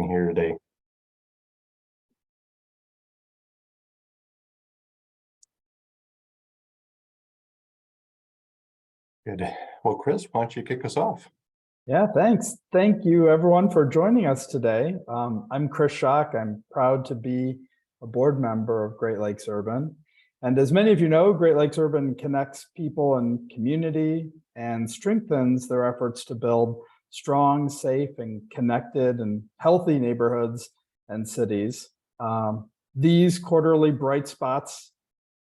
here today. Good. Well, Chris, why don't you kick us off? Yeah, thanks. Thank you, everyone, for joining us today. I'm Chris Schock. I'm proud to be a board member of Great Lakes Urban. And as many of you know, Great Lakes Urban connects people and community and strengthens their efforts to build strong, safe, and connected and healthy neighborhoods and cities. These quarterly bright spots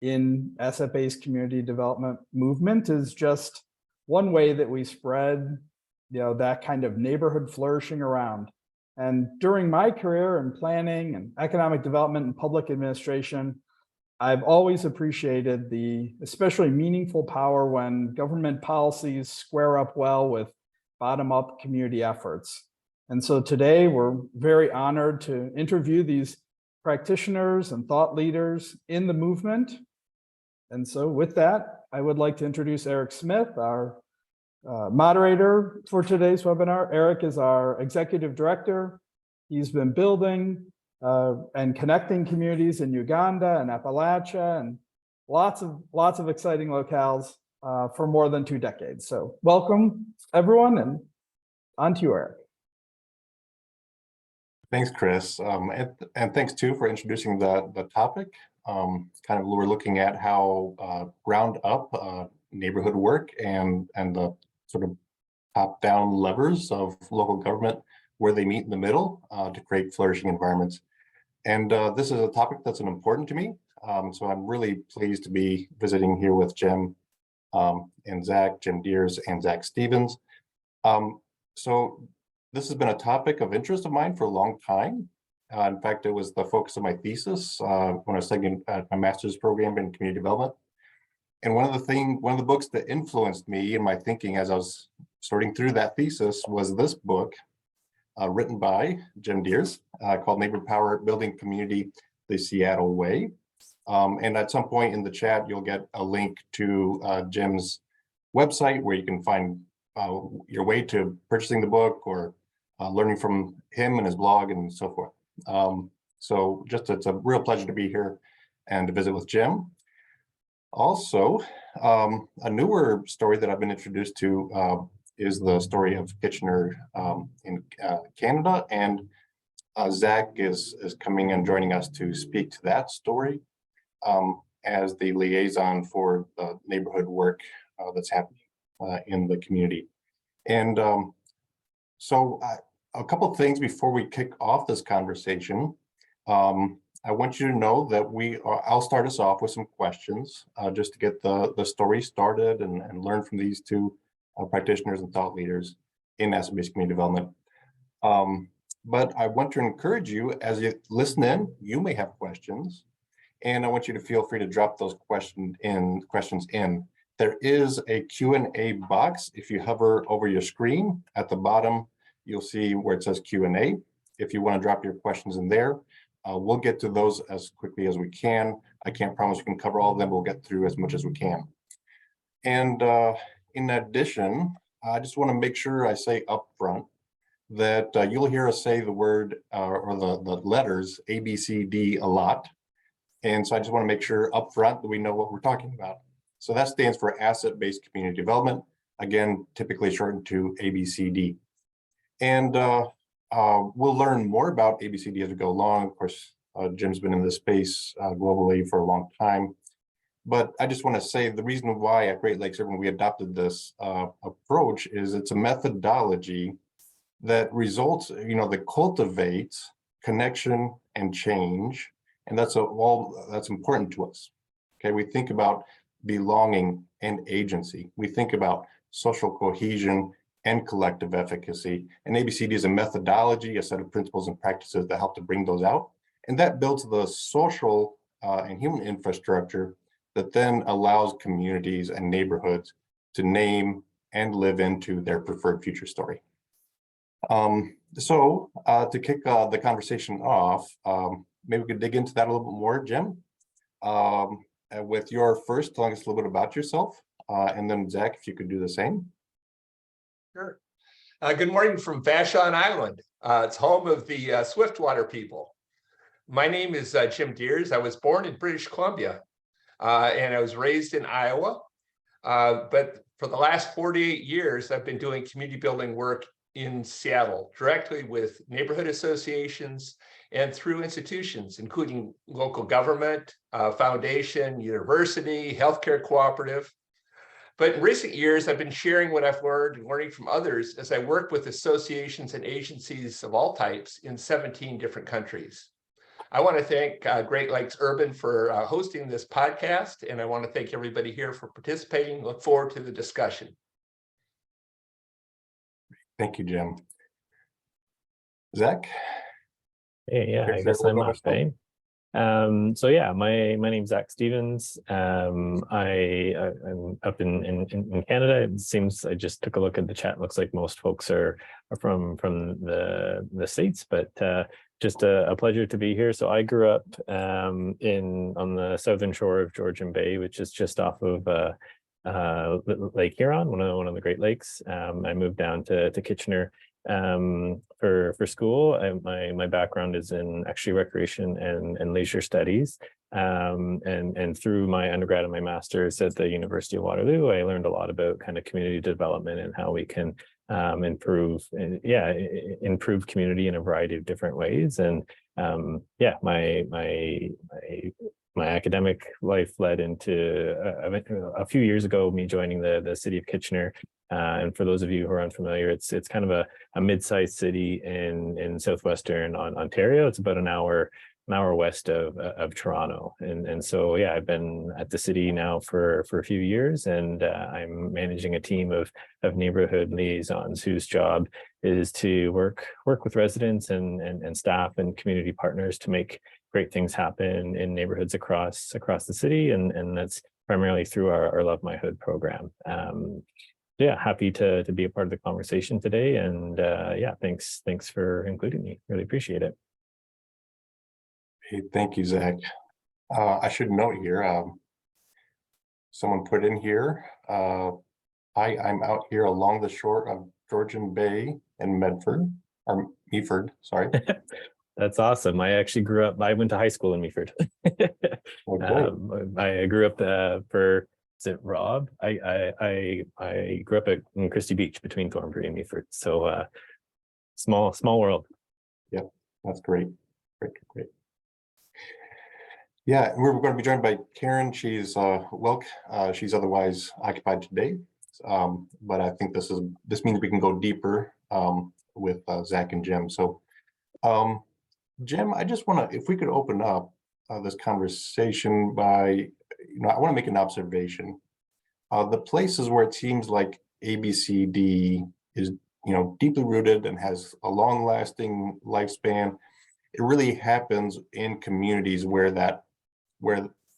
in SFA's community development movement is just one way that we spread that kind of neighborhood flourishing around. And during my career in planning and economic development and public administration, I've always appreciated the especially meaningful power when government policies square up well with bottom-up community efforts. And so today we're very honored to interview these practitioners and thought leaders in the movement. And so with that, I would like to introduce Eric Smith, our moderator for today's webinar. Eric is our executive director. He's been building and connecting communities in Uganda and Appalachia and lots of exciting locales for more than 2 decades. So welcome everyone, and on to you, Eric. Thanks, Chris, and thanks too for introducing the topic. Kind of we're looking at how ground up neighborhood work and the sort of top-down levers of local government, where they meet in the middle to create flourishing environments. And this is a topic that's important to me. So I'm really pleased to be visiting here with Jim and Zach, Jim Diers and Zach Stevens. So this has been a topic of interest of mine for a long time. In fact, it was the focus of my thesis when I was studying at my master's program in community development. And one of the books that influenced me in my thinking as I was sorting through that thesis was this book written by Jim Diers called Neighbor Power: Building Community the Seattle Way. And at some point in the chat, you'll get a link to Jim's website where you can find your way to purchasing the book or learning from him and his blog and so forth. So it's a real pleasure to be here and to visit with Jim. Also, a newer story that I've been introduced to is the story of Kitchener in Canada, and Zach is coming and joining us to speak to that story as the liaison for the neighborhood work that's happening in the community. And so a couple of things before we kick off this conversation. I want you to know that I'll start us off with some questions just to get the story started and learn from these two practitioners and thought leaders in asset-based community development. But I want to encourage you, as you listen in, you may have questions, and I want you to feel free to drop those questions in. There is a Q&A box. If you hover over your screen at the bottom, you'll see where it says Q&A. If you want to drop your questions in there, we'll get to those as quickly as we can. I can't promise we can cover all of them. We'll get through as much as we can. And in addition, I just want to make sure I say up front that you'll hear us say the word or the letters ABCD a lot. And so I just want to make sure up front that we know what we're talking about. So that stands for asset-based community development, again, typically shortened to ABCD. And we'll learn more about ABCD as we go along. Of course, Jim's been in this space globally for a long time. But I just want to say the reason why at Great Lakes Urban we adopted this approach is it's a methodology that results, that cultivates connection and change. And that's important to us. Okay, we think about belonging and agency. We think about social cohesion and collective efficacy. And ABCD is a methodology, a set of principles and practices that help to bring those out. And that builds the social and human infrastructure that then allows communities and neighborhoods to name and live into their preferred future story. So to kick the conversation off, maybe we could dig into that a little bit more, Jim. With your first, telling us a little bit about yourself, and then Zach, if you could do the same. Sure. Good morning from Vashon Island. It's home of the Swiftwater people. My name is Jim Diers. I was born in British Columbia and I was raised in Iowa. But for the last 48 years, I've been doing community building work in Seattle, directly with neighborhood associations and through institutions, including local government, foundation, university, healthcare cooperative. But in recent years, I've been sharing what I've learned and learning from others as I work with associations and agencies of all types in 17 different countries. I want to thank Great Lakes Urban for hosting this podcast, and I want to thank everybody here for participating. Look forward to the discussion. Thank you, Jim. Zach? Hey, yeah, I guess I'm up, eh? So yeah, my name's Zach Stevens. I'm up in Canada. It seems I just took a look at the chat. Looks like most folks are from the States, but just a pleasure to be here. So I grew up on the southern shore of Georgian Bay, which is just off of Lake Huron, one of the Great Lakes. I moved down to Kitchener for school. My background is in actually recreation and leisure studies, and through my undergrad and my master's at the University of Waterloo, I learned a lot about kind of community development and how we can improve community in a variety of different ways. And yeah, my academic life led into a few years ago me joining the city of Kitchener. And for those of you who are unfamiliar, it's kind of a mid-sized city in southwestern Ontario. It's about an hour west of Toronto. And so yeah, I've been at the city now for a few years, and I'm managing a team of neighborhood liaisons whose job is to work with residents and staff and community partners to make great things happen in neighborhoods across the city, and that's primarily through our Love My Hood program. Yeah, happy to be a part of the conversation today, and yeah, thanks for including me. Really appreciate it. Hey, thank you, Zach. I should note here, someone put in here, I'm out here along the shore of Georgian Bay in Meaford, sorry. That's awesome. I actually I went to high school in Meaford. I grew up is it Rob? I grew up in Christie Beach between Thornbury and Meaford. So small world. Yep, that's great. Great. Yeah, we're going to be joined by Karen. She's she's otherwise occupied today, but I think this means we can go deeper with Zach and Jim. So, Jim, I just want to, if we could open up this conversation by, I want to make an observation. The places where it seems like ABCD is, deeply rooted and has a long-lasting lifespan, it really happens in communities where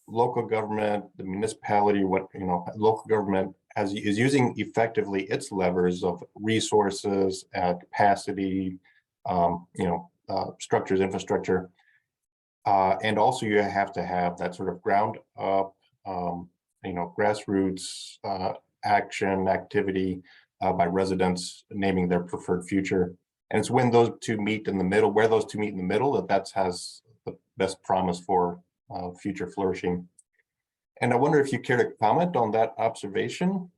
local government, the municipality, local government is using effectively its levers of resources, capacity, structures, infrastructure, and also you have to have that sort of ground up, grassroots action, activity by residents naming their preferred future. And it's when those two meet in the middle, that has the best promise for future flourishing. And I wonder if you care to comment on that observation.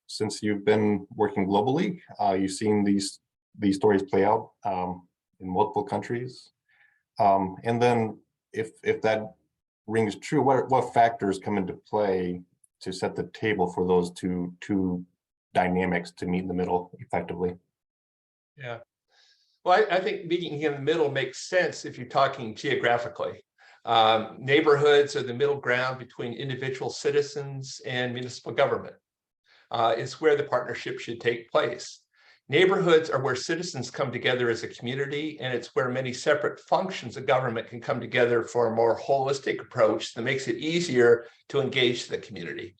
Since you've been working globally, you've seen these stories play out in multiple countries. And then if that rings true, what factors come into play to set the table for those two dynamics to meet in the middle effectively? Yeah. Well, I think meeting in the middle makes sense if you're talking geographically. Neighborhoods are the middle ground between individual citizens and municipal government. It's where the partnership should take place. Neighborhoods are where citizens come together as a community, and it's where many separate functions of government can come together for a more holistic approach that makes it easier to engage the community,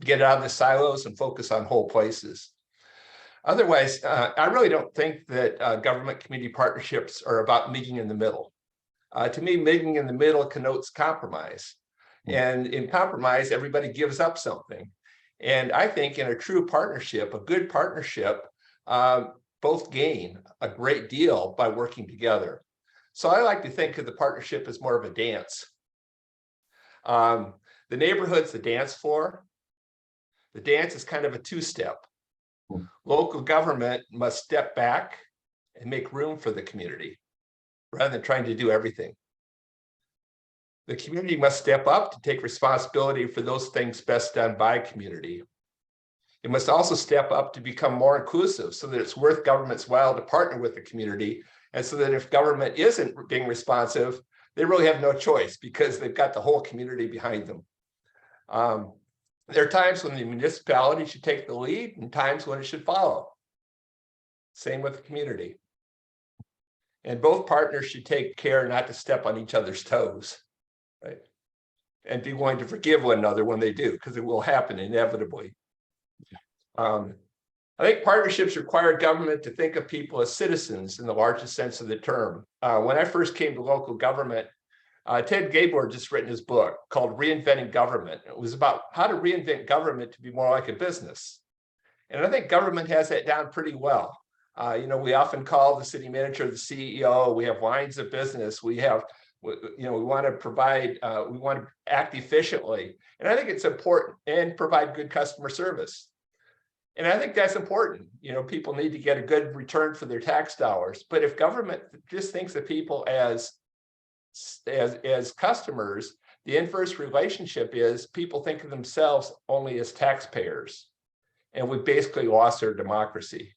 get out of the silos and focus on whole places. Otherwise, I really don't think that government community partnerships are about meeting in the middle. To me, meeting in the middle connotes compromise. And in compromise, everybody gives up something. And I think in a true partnership, a good partnership, both gain a great deal by working together. So I like to think of the partnership as more of a dance. The neighborhood's the dance floor. The dance is kind of a two-step. Local government must step back and make room for the community rather than trying to do everything. The community must step up to take responsibility for those things best done by community. It must also step up to become more inclusive so that it's worth government's while to partner with the community, and so that if government isn't being responsive, they really have no choice because they've got the whole community behind them. There are times when the municipality should take the lead and times when it should follow. Same with the community. And both partners should take care not to step on each other's toes, right? And be willing to forgive one another when they do, because it will happen inevitably. I think partnerships require government to think of people as citizens in the largest sense of the term. When I first came to local government, Ted Gabor just written his book called Reinventing Government. It was about how to reinvent government to be more like a business. And I think government has that down pretty well. We often call the city manager the CEO. We have lines of business. We have, we want to provide, we want to act efficiently. And I think it's important and provide good customer service. And I think that's important. People need to get a good return for their tax dollars. But if government just thinks of people as customers, the inverse relationship is people think of themselves only as taxpayers. And we basically lost our democracy,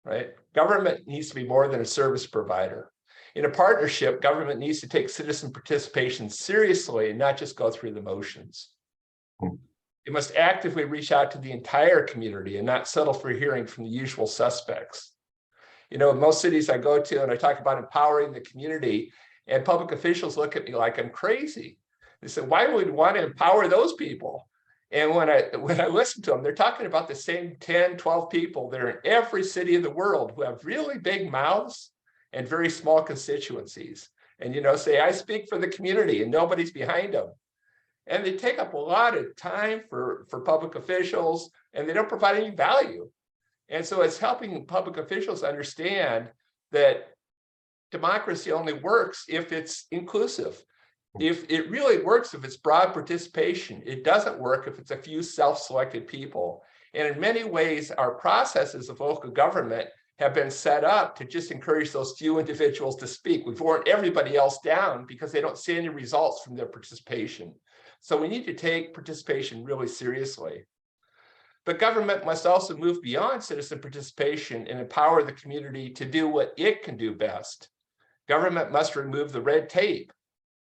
right? Government needs to be more than a service provider. In a partnership, government needs to take citizen participation seriously and not just go through the motions. It must actively reach out to the entire community and not settle for hearing from the usual suspects. In most cities I go to and I talk about empowering the community, and public officials look at me like I'm crazy. They say, why would we want to empower those people? And when I listen to them, they're talking about the same 10, 12 people that are in every city in the world who have really big mouths and very small constituencies. And, say, I speak for the community and nobody's behind them. And they take up a lot of time for public officials, and they don't provide any value. And so it's helping public officials understand that democracy only works if it's inclusive. If it really works, if it's broad participation, it doesn't work if it's a few self-selected people. And in many ways, our processes of local government have been set up to just encourage those few individuals to speak. We've worn everybody else down because they don't see any results from their participation. So we need to take participation really seriously. But government must also move beyond citizen participation and empower the community to do what it can do best. Government must remove the red tape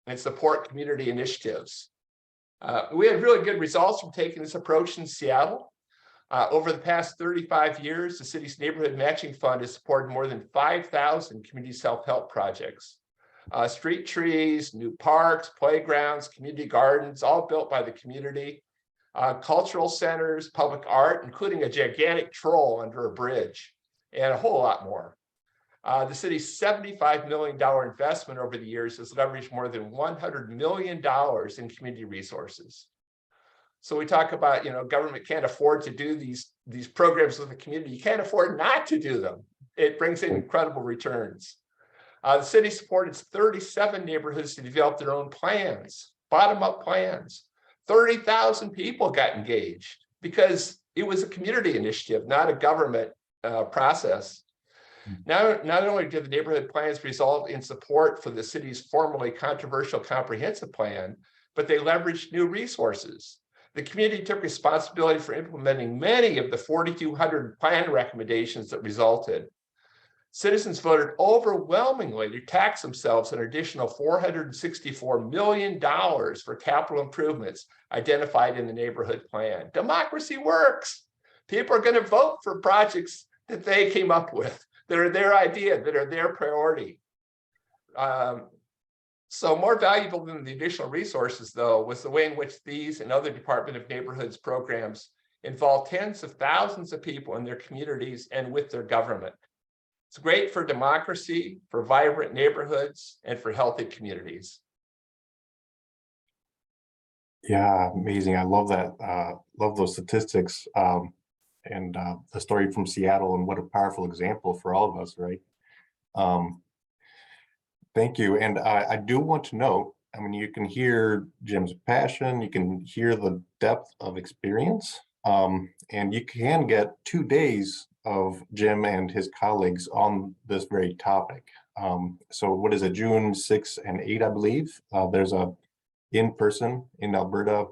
and support community initiatives. We had really good results from taking this approach in Seattle. Over the past 35 years, the city's neighborhood matching fund has supported more than 5,000 community self-help projects. Street trees, new parks, playgrounds, community gardens, all built by the community. Cultural centers, public art, including a gigantic troll under a bridge, and a whole lot more. The city's $75 million investment over the years has leveraged more than $100 million in community resources. So we talk about, government can't afford to do these programs with the community. You can't afford not to do them. It brings in incredible returns. The city supported 37 neighborhoods to develop their own plans, bottom-up plans. 30,000 people got engaged because it was a community initiative, not a government process. Not only did the neighborhood plans result in support for the city's formerly controversial comprehensive plan, but they leveraged new resources. The community took responsibility for implementing many of the 4,200 plan recommendations that resulted. Citizens voted overwhelmingly to tax themselves an additional $464 million for capital improvements identified in the neighborhood plan. Democracy works. People are going to vote for projects that they came up with, that are their idea, that are their priority. So more valuable than the additional resources, though, was the way in which these and other Department of Neighborhoods programs involve tens of thousands of people in their communities and with their government. It's great for democracy, for vibrant neighborhoods, and for healthy communities. Yeah, amazing. I love that. Love those statistics. the story from Seattle, and what a powerful example for all of us, right? Thank you. And I do want to note, I mean, you can hear Jim's passion, you can hear the depth of experience, and you can get 2 days of Jim and his colleagues on this very topic. So what is it, June 6 and 8, I believe? There's a in-person in Alberta,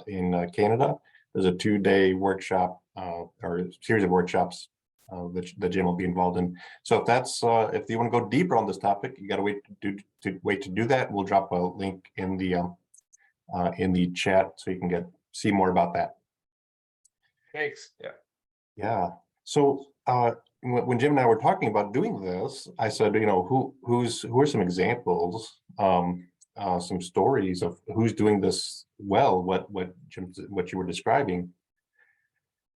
in Canada. There's a 2-day workshop or a series of workshops that Jim will be involved in. So if that's if you want to go deeper on this topic, you got to wait to do that. We'll drop a link in the chat so you can see more about that. Thanks. Yeah. So when Jim and I were talking about doing this, I said, you know, who are some examples, some stories of who's doing this well, what you were describing,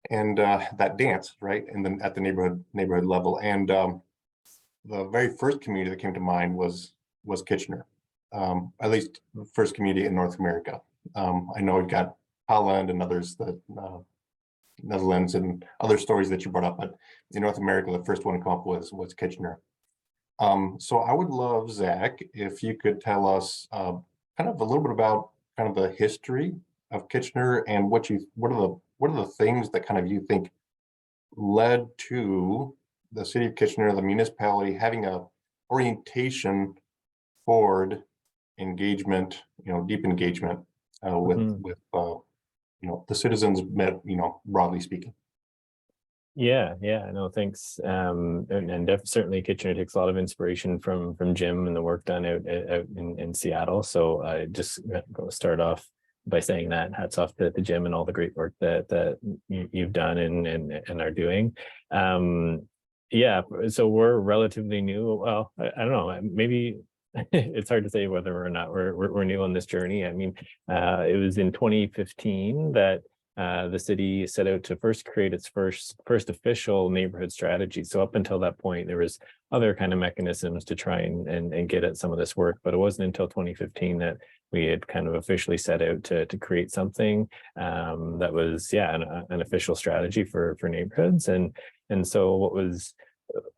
and that dance, right, and then at the neighborhood level. And the very first community that came to mind was Kitchener, at least the first community in North America. I know we've got Holland and others, that Netherlands and other stories that you brought up, but in North America, the first one to come up was Kitchener. So I would love, Zach, if you could tell us kind of a little bit about kind of the history of Kitchener, and what are the things that kind of you think led to the city of Kitchener, the municipality, having a orientation toward engagement, you know, deep engagement with you know, the citizens, you know, broadly speaking. Yeah, no, thanks. And certainly Kitchener takes a lot of inspiration from Jim and the work done out in Seattle. So I just go start off by saying that hats off to Jim and all the great work that you've done and are doing. Yeah, so we're relatively new. Well, I don't know, maybe it's hard to say whether or not we're new on this journey. I mean, it was in 2015 that the city set out to first create its first official neighborhood strategy. So up until that point, there was other kind of mechanisms to try and get at some of this work, but it wasn't until 2015 that we had kind of officially set out to create something that was, an official strategy for neighborhoods. And so what was,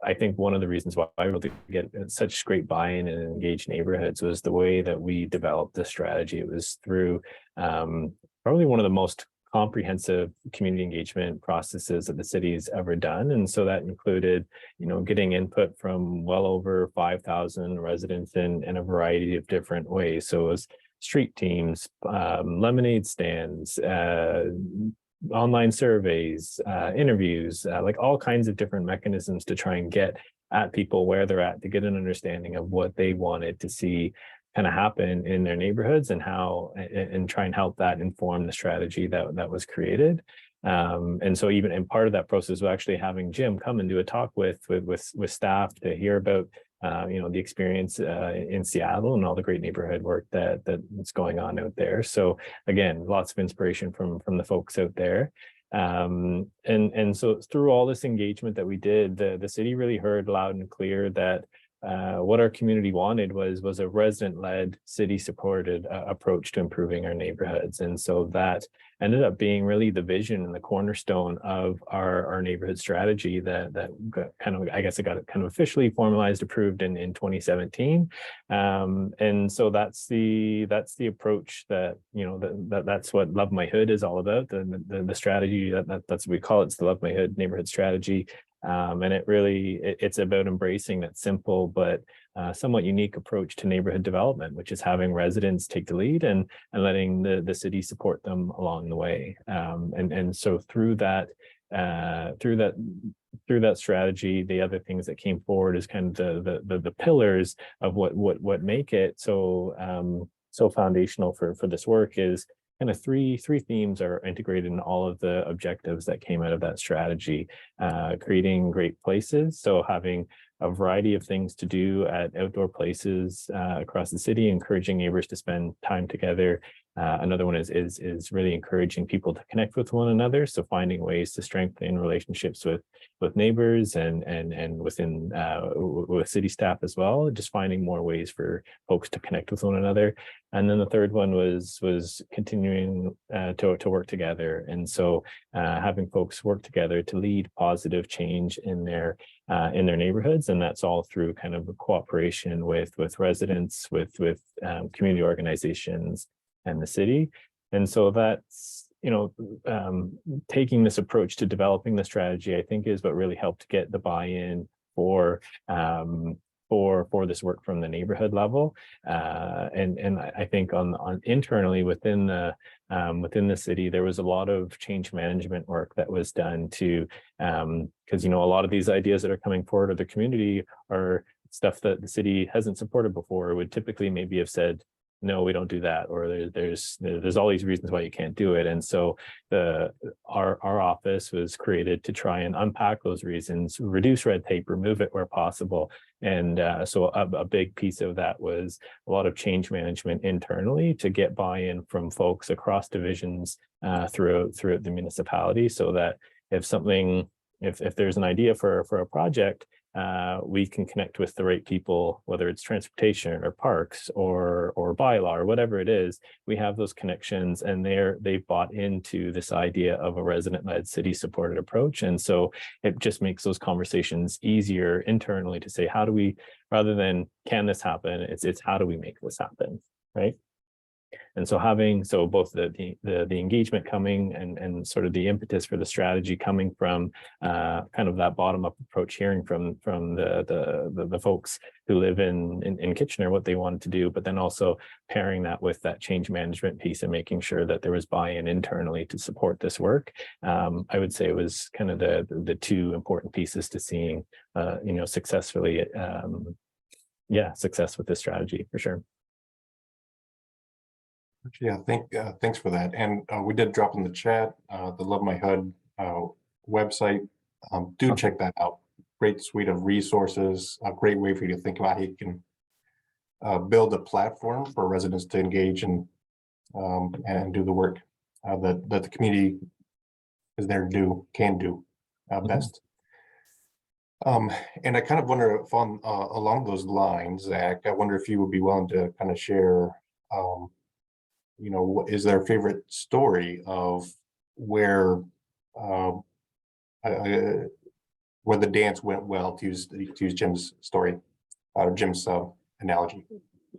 I think, one of the reasons why I really get such great buy-in and engaged neighborhoods was the way that we developed the strategy. It was through probably one of the most comprehensive community engagement processes that the city's ever done. And so that included, you know, getting input from well over 5,000 residents in a variety of different ways. So it was street teams, lemonade stands, online surveys, interviews, like all kinds of different mechanisms to try and get at people where they're at, to get an understanding of what they wanted to see kind of happen in their neighborhoods, and how, and try and help that inform the strategy that was created. And so even in part of that process was actually having Jim come and do a talk with staff to hear about you know, the experience in Seattle and all the great neighborhood work that's going on out there. So again, lots of inspiration from the folks out there. And so through all this engagement that we did, the city really heard loud and clear that what our community wanted was a resident-led, city-supported approach to improving our neighborhoods. And so that ended up being really the vision and the cornerstone of our neighborhood strategy that got kind of, I guess it got kind of officially formalized, approved in 2017. And so that's the approach that, you know, that's what Love My Hood is all about. The strategy that's what we call it. It's the Love My Hood neighborhood strategy. And it's about embracing that simple but somewhat unique approach to neighborhood development, which is having residents take the lead and letting the city support them along the way. And so through that strategy, the other things that came forward is kind of the pillars of what make it so foundational for this work is kind of three themes are integrated in all of the objectives that came out of that strategy. Creating great places, so having a variety of things to do at outdoor places across the city, encouraging neighbors to spend time together Another one is really encouraging people to connect with one another. So finding ways to strengthen relationships with neighbors and within with city staff as well. Just finding more ways for folks to connect with one another. And then the third one was continuing to work together. And so having folks work together to lead positive change in their neighborhoods, and that's all through kind of a cooperation with residents, with community organizations, and the city. And so that's, taking this approach to developing the strategy, I think, is what really helped get the buy-in for this work from the neighborhood level. And I think on internally within the city, there was a lot of change management work that was done to, because, a lot of these ideas that are coming forward of the community are stuff that the city hasn't supported before, would typically maybe have said, no, we don't do that, or there's all these reasons why you can't do it. And so our office was created to try and unpack those reasons, reduce red tape, remove it where possible. And so a big piece of that was a lot of change management internally to get buy-in from folks across divisions throughout the municipality, so that if there's an idea for a project, we can connect with the right people, whether it's transportation or parks or bylaw or whatever it is. We have those connections, and they've bought into this idea of a resident-led, city-supported approach. And so it just makes those conversations easier internally to say, how do we, rather than can this happen, it's how do we make this happen, right? And so having both the engagement coming and sort of the impetus for the strategy coming from kind of that bottom-up approach, hearing from the folks who live in Kitchener what they wanted to do, but then also pairing that with that change management piece and making sure that there was buy-in internally to support this work. I would say it was kind of the two important pieces to seeing successfully success with this strategy, for sure. Yeah, thanks for that. And we did drop in the chat the Love My HUD website. Do check that out. Great suite of resources, a great way for you to think about how you can build a platform for residents to engage and do the work that the community is there to can do best. And I kind of wonder if along those lines, Zach, I wonder if you would be willing to kind of share what is their favorite story of where the dance went well, to use Jim's story, Jim's analogy.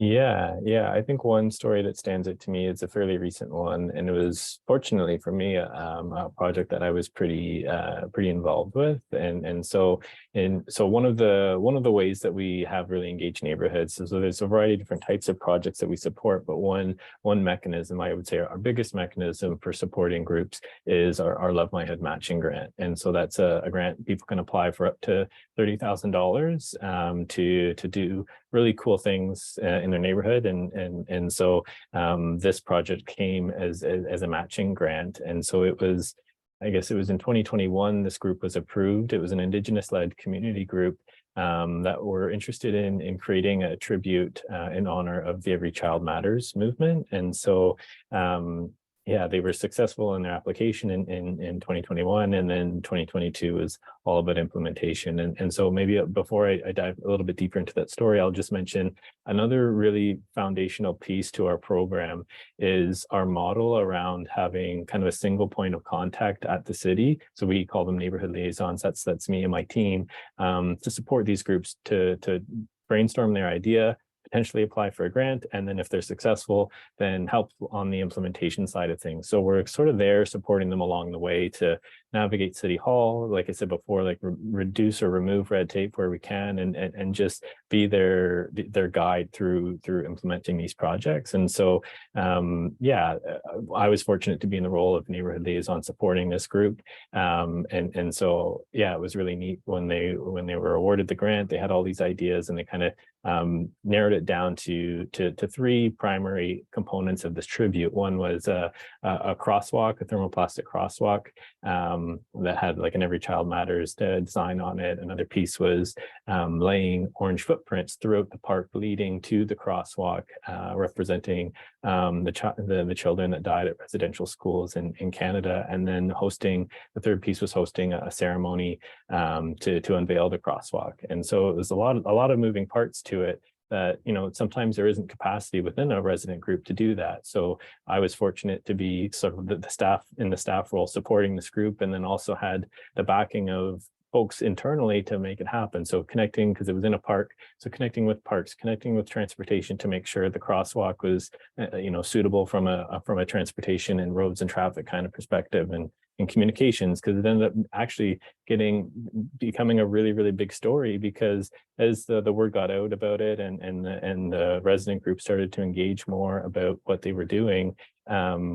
Yeah. I think one story that stands out to me is a fairly recent one, and it was, fortunately for me, a project that I was pretty involved with, and so one of the ways that we have really engaged neighborhoods. So there's a variety of different types of projects that we support, but one mechanism, I would say our biggest mechanism for supporting groups, is our Love My HUD matching grant. And so that's a grant people can apply for up to $30,000 to do really cool things in their neighborhood, and so this project came as a matching grant. And so it was, I guess it was in 2021 this group was approved. It was an Indigenous-led community group that were interested in creating a tribute in honor of the Every Child Matters movement. And so they were successful in their application in 2021, and then 2022 was all about implementation. And so maybe before I dive a little bit deeper into that story, I'll just mention another really foundational piece to our program is our model around having kind of a single point of contact at the city. So we call them neighborhood liaisons. That's me and my team, to support these groups to brainstorm their idea, potentially apply for a grant, and then if they're successful, then help on the implementation side of things. So we're sort of there supporting them along the way to navigate City Hall, like I said before, like reduce or remove red tape where we can, and just be their guide through implementing these projects. And so I was fortunate to be in the role of neighborhood liaison supporting this group, and so it was really neat when they were awarded the grant. They had all these ideas, and they kind of narrowed it down to three primary components of this tribute. One was a crosswalk, a thermoplastic crosswalk, that had like an Every Child Matters design on it. Another piece was laying orange footprints throughout the park leading to the crosswalk, representing the children that died at residential schools in Canada. And then the third piece was hosting a ceremony to unveil the crosswalk. And so it was a lot of moving parts to it, that, you know, sometimes there isn't capacity within a resident group to do that. So I was fortunate to be sort of the staff in the staff role supporting this group, and then also had the backing of folks internally to make it happen. So connecting, because it was in a park, so connecting with parks, connecting with transportation to make sure the crosswalk was, you know, suitable from a transportation and roads and traffic kind of perspective, and communications, because it ended up actually becoming a really, really big story, because as the word got out about it, and the resident group started to engage more about what they were doing,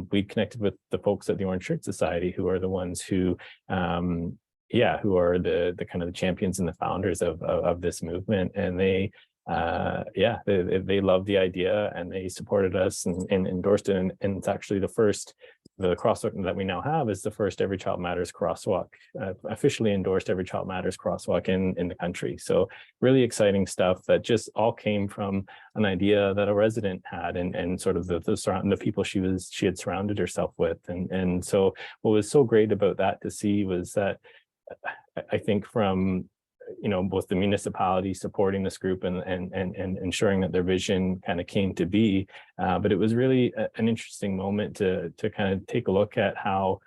we connected with the folks at the Orange Shirt Society, who are the ones who who are the kind of the champions and the founders of this movement. And they loved the idea, and they supported us and endorsed it. And it's actually the crosswalk that we now have is the first Every Child Matters crosswalk, officially endorsed Every Child Matters crosswalk in the country. So really exciting stuff that just all came from an idea that a resident had, and sort of the people she had surrounded herself with. And so what was so great about that to see was that I think from, you know, both the municipality supporting this group and ensuring that their vision kind of came to be, but it was really an interesting moment to kind of take a look at how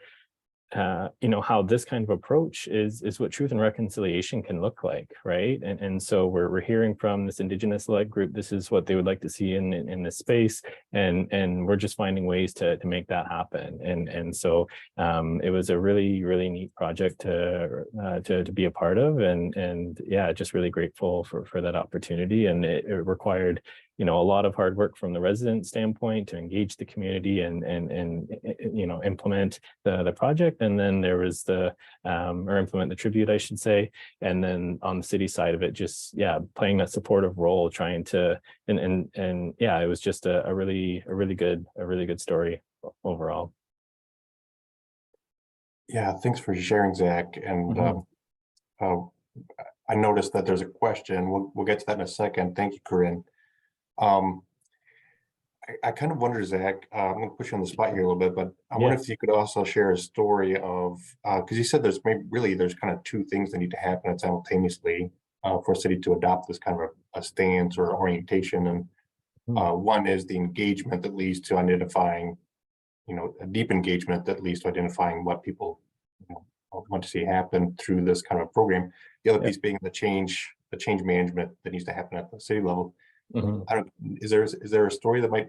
how this kind of approach is what truth and reconciliation can look like, right? And so we're hearing from this Indigenous-led group, this is what they would like to see in this space, and we're just finding ways to make that happen. And so it was a really, really neat project to be a part of, and yeah, just really grateful for that opportunity. And it required, you know, a lot of hard work from the resident standpoint to engage the community and you know, implement the project. And then there was or implement the tribute, I should say. And then on the city side of it, just, playing that supportive role, trying to, and yeah, it was just a really good story overall. Yeah, thanks for sharing, Zach. And I noticed that there's a question. We'll get to that in a second. Thank you, Corinne. I kind of wonder, Zach, I'm going to push you on the spot here a little bit, but I wonder if you could also share a story of, because you said there's kind of two things that need to happen simultaneously for a city to adopt this kind of a stance or orientation. And one is the engagement that leads to identifying, you know, a deep engagement that leads to identifying what people, you know, want to see happen through this kind of program. The other piece being the change management that needs to happen at the city level. Is there a story that might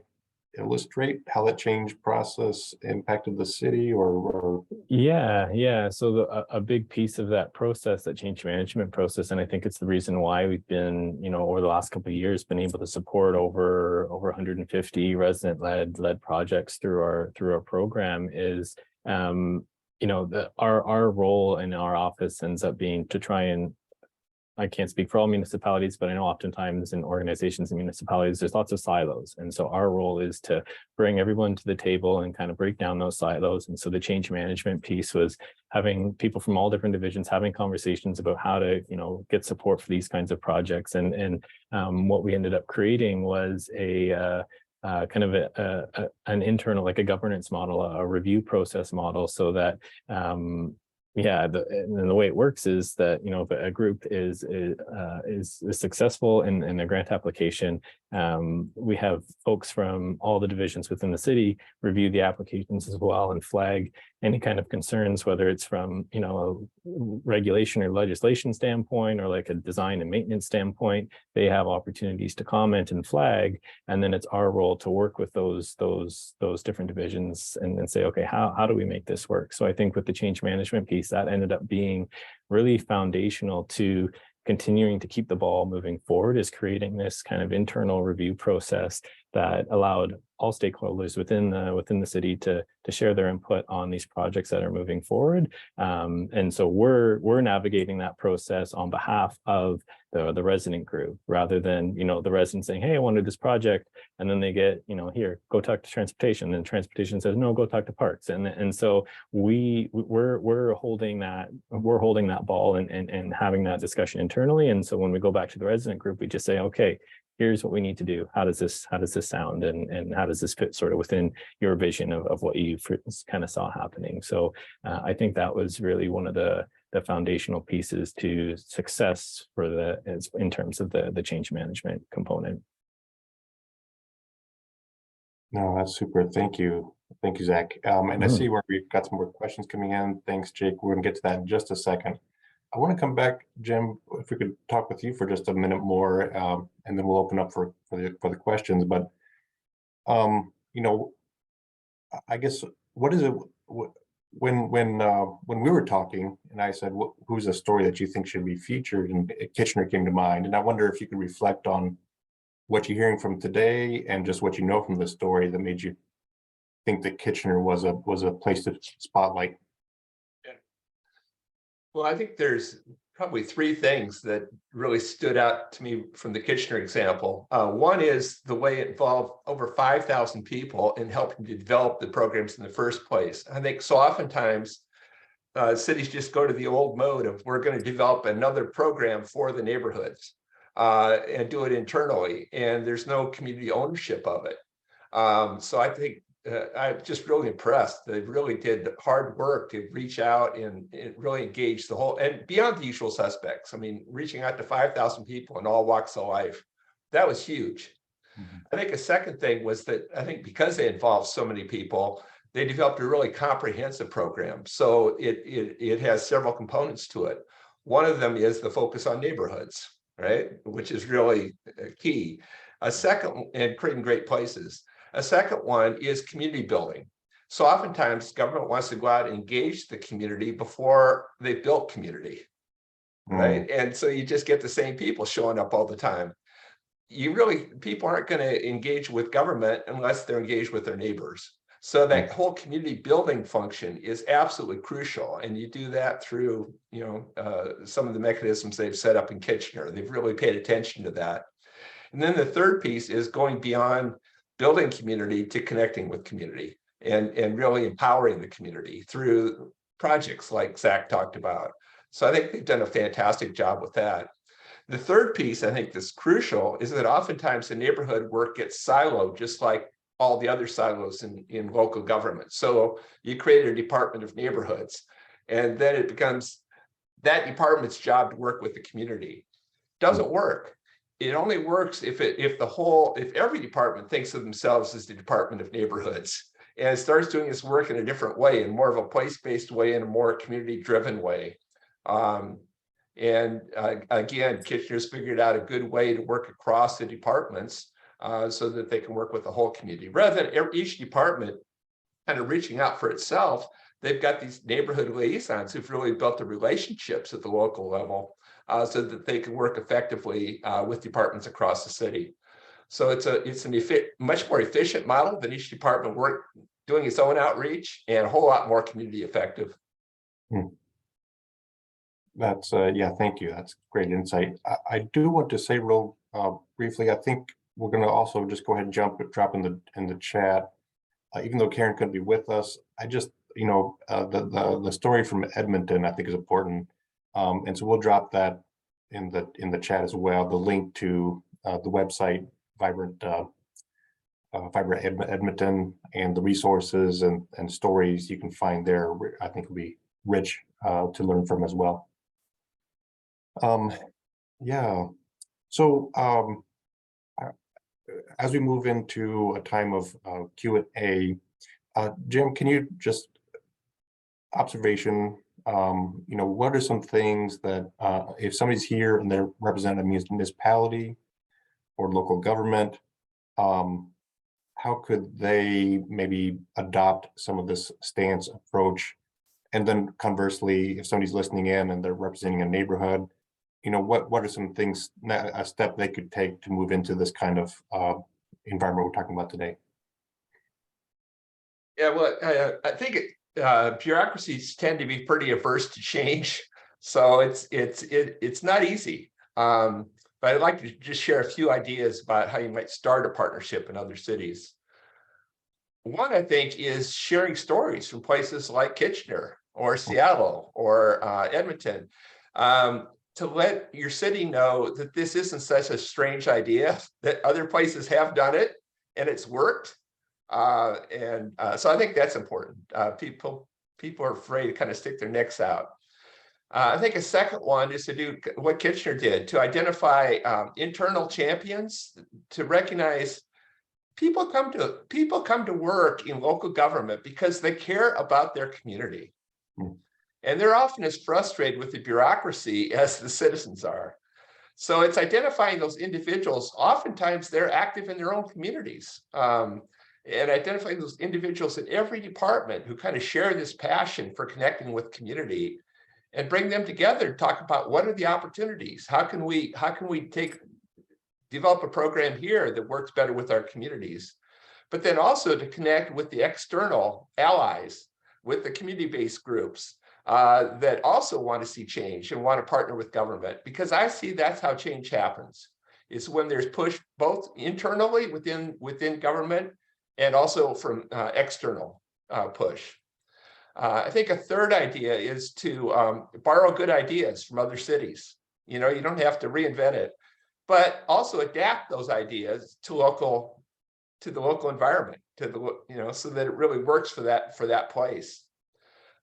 illustrate how that change process impacted the city, or? Yeah. So a big piece of that process, that change management process, and I think it's the reason why we've been, you know, over the last couple of years, been able to support over 150 resident-led projects through our program, is you know, our role in our office ends up being to try and, I can't speak for all municipalities, but I know oftentimes in organizations and municipalities, there's lots of silos. And so our role is to bring everyone to the table and kind of break down those silos. And so the change management piece was having people from all different divisions having conversations about how to, you know, get support for these kinds of projects. And what we ended up creating was a kind of an internal, like a governance model, a review process model, so that and the way it works is that, you know, if a group is successful in a grant application, we have folks from all the divisions within the city review the applications as well and flag any kind of concerns, whether it's from, you know, a regulation or legislation standpoint, or like a design and maintenance standpoint. They have opportunities to comment and flag, and then it's our role to work with those different divisions and say, okay, how do we make this work? So I think with the change management piece, that ended up being really foundational to continuing to keep the ball moving forward, is creating this kind of internal review process that allowed all stakeholders within the city to share their input on these projects that are moving forward. And so we're navigating that process on behalf of the resident group, rather than, you know, the resident saying, hey, I wanted this project, and then they get, you know, here, go talk to transportation, and transportation says, no, go talk to parks. And so we're holding that ball and having that discussion internally. And so when we go back to the resident group, we just say, okay, here's what we need to do. How does this sound, and how does this fit sort of within your vision of what you kind of saw happening? So I think that was really one of the foundational pieces to success for in terms of the change management component. No, that's super. Thank you, Zach. And I see where we've got some more questions coming in. Thanks, Jake. We're gonna get to that in just a second. I want to come back, Jim, if we could talk with you for just a minute more, and then we'll open up for the questions. But you know, I guess, what is it when we were talking, and I said, who's a story that you think should be featured, and Kitchener came to mind, and I wonder if you could reflect on what you're hearing from today and just what you know from the story that made you think that Kitchener was a place to spotlight. Well, I think there's probably three things that really stood out to me from the Kitchener example. One is the way it involved over 5,000 people in helping to develop the programs in the first place. I think so oftentimes cities just go to the old mode of, we're going to develop another program for the neighborhoods and do it internally, and there's no community ownership of it. So I think I'm just really impressed. They really did hard work to reach out and really engage the whole, and beyond the usual suspects. I mean, reaching out to 5,000 people in all walks of life, that was huge. Mm-hmm. I think a second thing was that I think because they involved so many people, they developed a really comprehensive program. So it has several components to it. One of them is the focus on neighborhoods, right? Which is really key. A second, and creating great places. A second one is community building. So oftentimes government wants to go out and engage the community before they built community, right? And so you just get the same people showing up all the time. People aren't going to engage with government unless they're engaged with their neighbors. So that whole community building function is absolutely crucial. And you do that through, some of the mechanisms they've set up in Kitchener. They've really paid attention to that. And then the third piece is going beyond building community to connecting with community and really empowering the community through projects like Zach talked about. So I think they've done a fantastic job with that. The third piece I think that's crucial is that oftentimes the neighborhood work gets siloed, just like all the other silos in local government. So you create a Department of Neighborhoods, and then it becomes that department's job to work with the community. Doesn't work. It only works if every department thinks of themselves as the Department of Neighborhoods and starts doing its work in a different way, in more of a place-based way, in a more community-driven way. Again, Kitchener's figured out a good way to work across the departments so that they can work with the whole community. Rather than each department kind of reaching out for itself, they've got these neighborhood liaisons who've really built the relationships at the local level so that they can work effectively with departments across the city. So it's a much more efficient model than each department doing its own outreach, and a whole lot more community effective. That's thank you. That's great insight. I do want to say real briefly, I think we're going to also just go ahead and drop in the chat. Even though Karen couldn't be with us, I just, the story from Edmonton I think is important. And so we'll drop that in the chat as well, the link to the website Vibrant Edmonton, and the resources and stories you can find there, I think will be rich to learn from as well. So as we move into a time of Q&A, Jim, can you just observation, what are some things that if somebody's here and they're representing a municipality or local government, how could they maybe adopt some of this stance approach? And then conversely, if somebody's listening in and they're representing a neighborhood, what are some things, a step they could take to move into this kind of environment we're talking about today? Yeah, well, I think bureaucracies tend to be pretty averse to change, so it's not easy. But I'd like to just share a few ideas about how you might start a partnership in other cities. One, I think, is sharing stories from places like Kitchener or Seattle or Edmonton, to let your city know that this isn't such a strange idea, that other places have done it and it's worked. So I think that's important. People are afraid to kind of stick their necks out. I think a second one is to do what Kitchener did, to identify internal champions, to recognize people come to work in local government because they care about their community. And they're often as frustrated with the bureaucracy as the citizens are. So it's identifying those individuals. Oftentimes they're active in their own communities. And identifying those individuals in every department who kind of share this passion for connecting with community, and bring them together to talk about what are the opportunities? How can we develop a program here that works better with our communities? But then also to connect with the external allies, with the community-based groups that also want to see change and want to partner with government, because I see that's how change happens. It's when there's push both internally within government and also from external push. I think a third idea is to borrow good ideas from other cities. You don't have to reinvent it, but also adapt those ideas to the local environment, so that it really works for that place.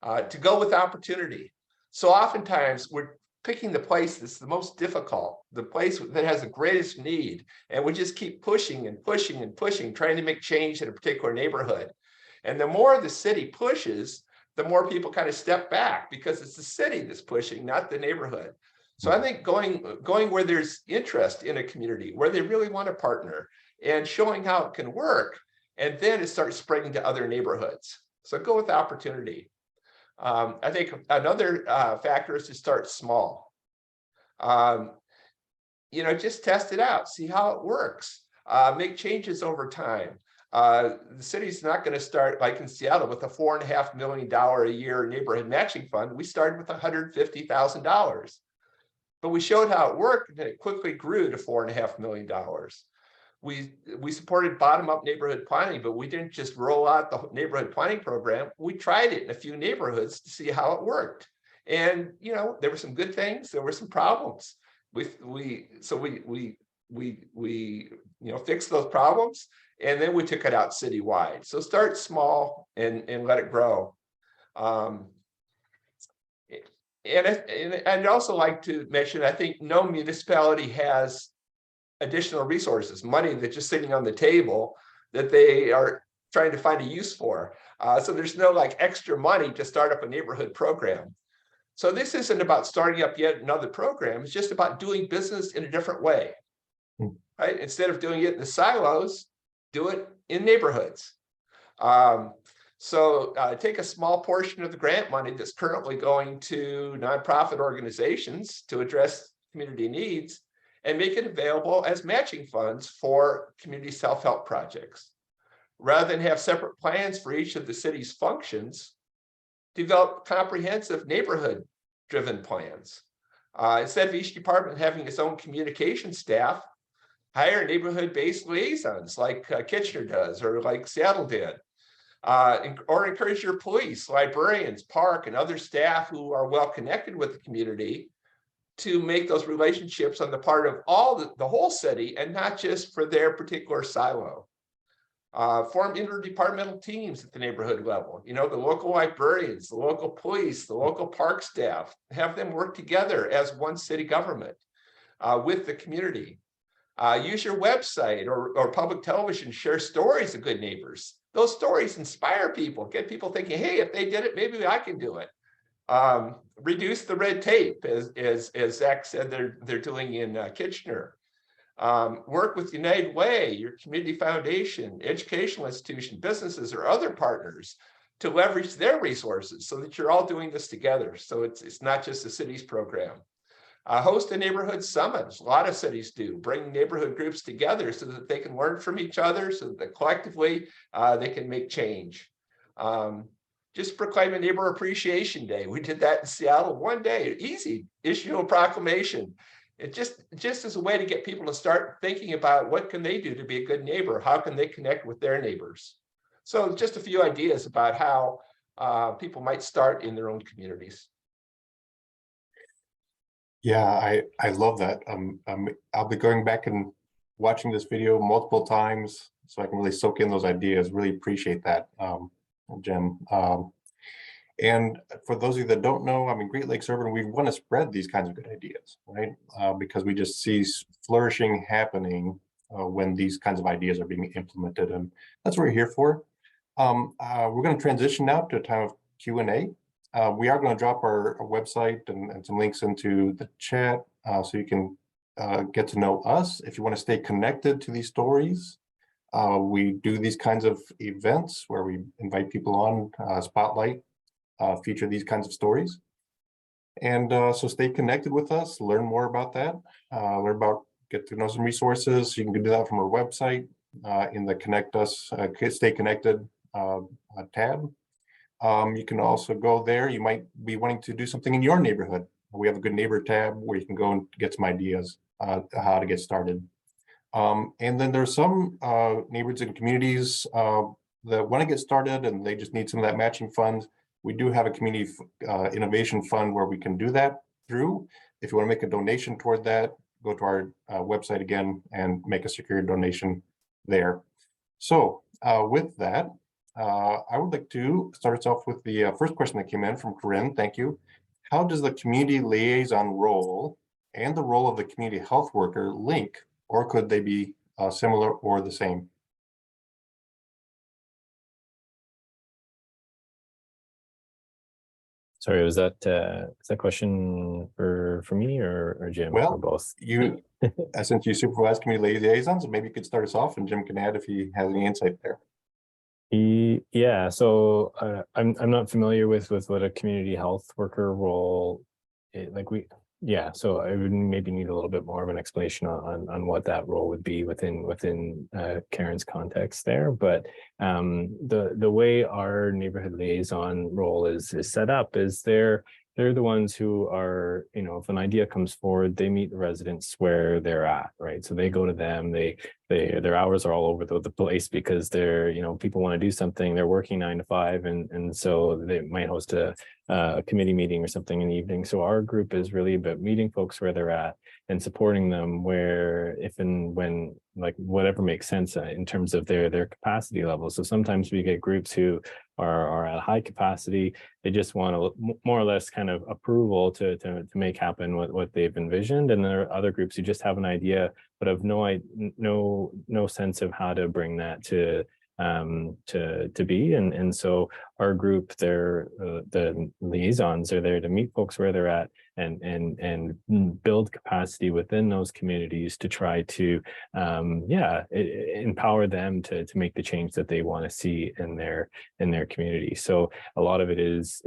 To go with opportunity. So oftentimes we're picking the place that's the most difficult, the place that has the greatest need, and we just keep pushing and pushing and pushing, trying to make change in a particular neighborhood. And the more the city pushes, the more people kind of step back, because it's the city that's pushing, not the neighborhood. So I think going where there's interest in a community, where they really want to partner, and showing how it can work, and then it starts spreading to other neighborhoods. So go with opportunity. I think another factor is to start small. Just test it out, see how it works, make changes over time. The city's not going to start like in Seattle with a $4.5 million a year neighborhood matching fund. We started with $150,000, but we showed how it worked, and it quickly grew to $4.5 million. We supported bottom-up neighborhood planning, but we didn't just roll out the neighborhood planning program. We tried it in a few neighborhoods to see how it worked. And there were some good things, there were some problems. We fixed those problems, and then we took it out citywide. So start small and let it grow. And I'd also like to mention, I think no municipality has additional resources, money that's just sitting on the table that they are trying to find a use for. So there's no extra money to start up a neighborhood program. So this isn't about starting up yet another program. It's just about doing business in a different way, right? Instead of doing it in the silos, do it in neighborhoods. So take a small portion of the grant money that's currently going to nonprofit organizations to address community needs, and make it available as matching funds for community self-help projects. Rather than have separate plans for each of the city's functions, develop comprehensive neighborhood-driven plans. Instead of each department having its own communication staff, hire neighborhood-based liaisons like Kitchener does, or like Seattle did. Or encourage your police, librarians, park, and other staff who are well connected with the community to make those relationships on the part of the whole city, and not just for their particular silo. Form interdepartmental teams at the neighborhood level. The local librarians, the local police, the local park staff, have them work together as one city government with the community. Use your website or public television, share stories of good neighbors. Those stories inspire people, get people thinking, hey, if they did it, maybe I can do it. Reduce the red tape, as Zach said they're doing in Kitchener. Work with United Way, your community foundation, educational institution, businesses, or other partners to leverage their resources so that you're all doing this together. So it's not just the city's program. Host a neighborhood summit. A lot of cities do. Bring neighborhood groups together so that they can learn from each other, so that collectively they can make change. Just proclaim a Neighbor Appreciation Day. We did that in Seattle one day. Easy. Issue a proclamation. It just as a way to get people to start thinking about what can they do to be a good neighbor? How can they connect with their neighbors? So just a few ideas about how people might start in their own communities. Yeah, I love that. I'll be going back and watching this video multiple times so I can really soak in those ideas. Really appreciate that, Jim. And for those of you that don't know, I mean, Great Lakes Urban, we want to spread these kinds of good ideas, right? Because we just see flourishing happening when these kinds of ideas are being implemented, and that's what we're here for. We're going to transition now to a time of Q&A. We are going to drop our website and some links into the chat so you can get to know us. If you want to stay connected to these stories, we do these kinds of events where we invite people on, spotlight, feature these kinds of stories. And so stay connected with us, learn more about that, get to know some resources. You can do that from our website in the Connect Us, Stay Connected tab. You can also go there. You might be wanting to do something in your neighborhood. We have a good neighbor tab where you can go and get some ideas how to get started. And then there's some neighborhoods and communities that want to get started and they just need some of that matching funds. We do have a community innovation fund where we can do that through. If you want to make a donation toward that, go to our website again and make a secure donation there. So with that, I would like to start us off with the first question that came in from Corinne. Thank you. How does the community liaison role and the role of the community health worker link, or could they be similar or the same? Sorry, was that is that question for me or Jim, well, or both? You, since you supervise community liaisons, maybe you could start us off, and Jim can add if he has any insight there. Yeah, so I'm not familiar with what a community health worker role so I would maybe need a little bit more of an explanation on what that role would be within Karen's context there. But the way our neighborhood liaison role is set up is they're the ones who are, if an idea comes forward, they meet the residents where they're at, right? So they go to them, their hours are all over the place because they're, people want to do something, they're working 9 to 5, and so they might host a committee meeting or something in the evening. So our group is really about meeting folks where they're at and supporting them where, if and when, like whatever makes sense in terms of their capacity level. So sometimes we get groups who are at high capacity. They just want a more or less kind of approval to make happen what they've envisioned. And there are other groups who just have an idea, but have no sense of how to bring that to be. And so our group, the liaisons are there to meet folks where they're at and build capacity within those communities to try to empower them to make the change that they want to see in their community. So a lot of it is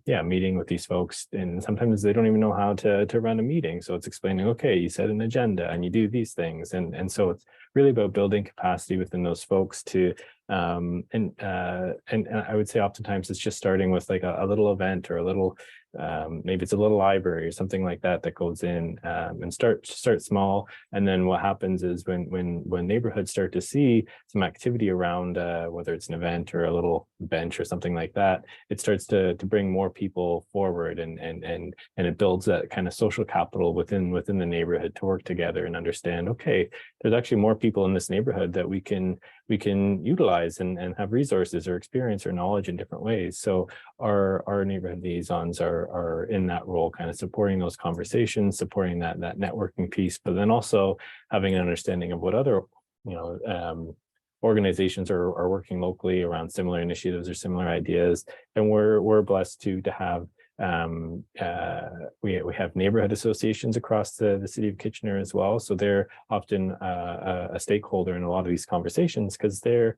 meeting with these folks, and sometimes they don't even know how to run a meeting. So it's explaining, okay, you set an agenda and you do these things, and so it's really about building capacity within those folks to and I would say oftentimes it's just starting with like a little event or a little maybe it's a little library or something like that goes in and start small. And then what happens is when neighborhoods start to see some activity around whether it's an event or a little bench or something like that, it starts to bring more people forward, and it builds that kind of social capital within the neighborhood to work together and understand, okay, there's actually more people in this neighborhood that we can utilize and have resources or experience or knowledge in different ways. So our neighborhood liaisons are in that role, kind of supporting those conversations, supporting that networking piece, but then also having an understanding of what other organizations are working locally around similar initiatives or similar ideas. And we're blessed to have we have neighborhood associations across the city of Kitchener as well. So they're often a stakeholder in a lot of these conversations because they're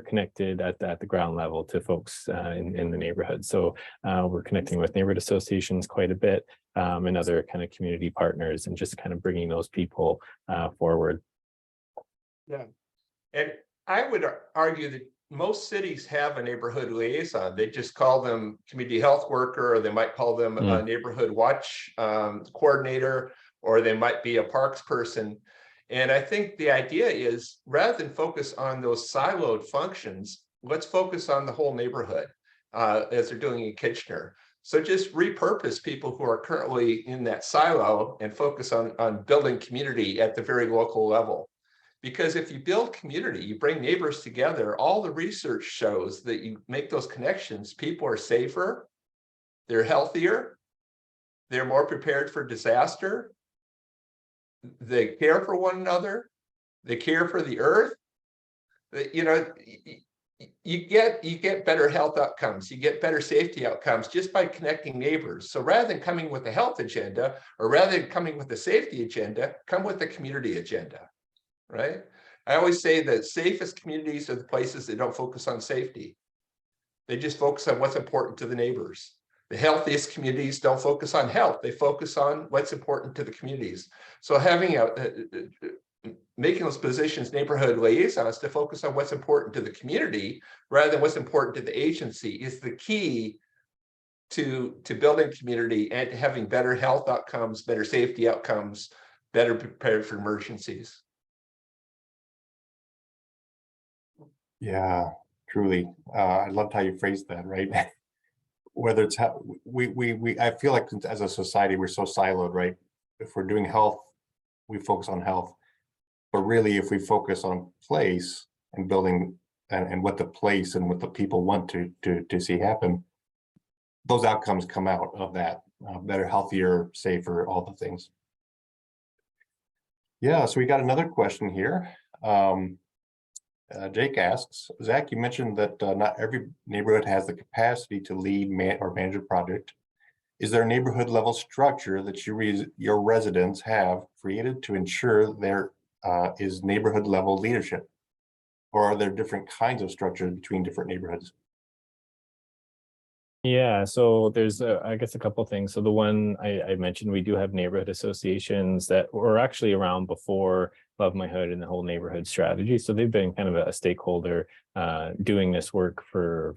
connected at the ground level to folks in the neighborhood. So we're connecting with neighborhood associations quite a bit, and other kind of community partners, and just kind of bringing those people forward. Yeah, and I would argue that most cities have a neighborhood liaison. They just call them community health worker, or they might call them a neighborhood watch coordinator, or they might be a parks person. And I think the idea is, rather than focus on those siloed functions, let's focus on the whole neighborhood as they're doing in Kitchener. So just repurpose people who are currently in that silo and focus on building community at the very local level. Because if you build community, you bring neighbors together, all the research shows that you make those connections, people are safer, they're healthier, they're more prepared for disaster, they care for one another, they care for the earth. You know, you get better health outcomes, you get better safety outcomes just by connecting neighbors. So rather than coming with a health agenda, or rather than coming with a safety agenda, come with a community agenda. Right? I always say that safest communities are the places that don't focus on safety. They just focus on what's important to the neighbors. The healthiest communities don't focus on health. They focus on what's important to the communities. So having making those positions neighborhood liaisons to focus on what's important to the community rather than what's important to the agency is the key to building community and to having better health outcomes, better safety outcomes, better prepared for emergencies. Yeah, truly. I loved how you phrased that, right? Whether it's how I feel like as a society, we're so siloed, right? If we're doing health, we focus on health. But really, if we focus on place and building and what the place and what the people want to see happen, those outcomes come out of that. Better, healthier, safer, all the things. Yeah, so we got another question here. Jake asks, Zach, you mentioned that not every neighborhood has the capacity to lead or manage a project. Is there a neighborhood level structure that your residents have created to ensure there is neighborhood level leadership? Or are there different kinds of structures between different neighborhoods? Yeah, so there's I guess a couple of things. So the one I mentioned, we do have neighborhood associations that were actually around before Love My Hood and the whole neighborhood strategy. So they've been kind of a stakeholder doing this work for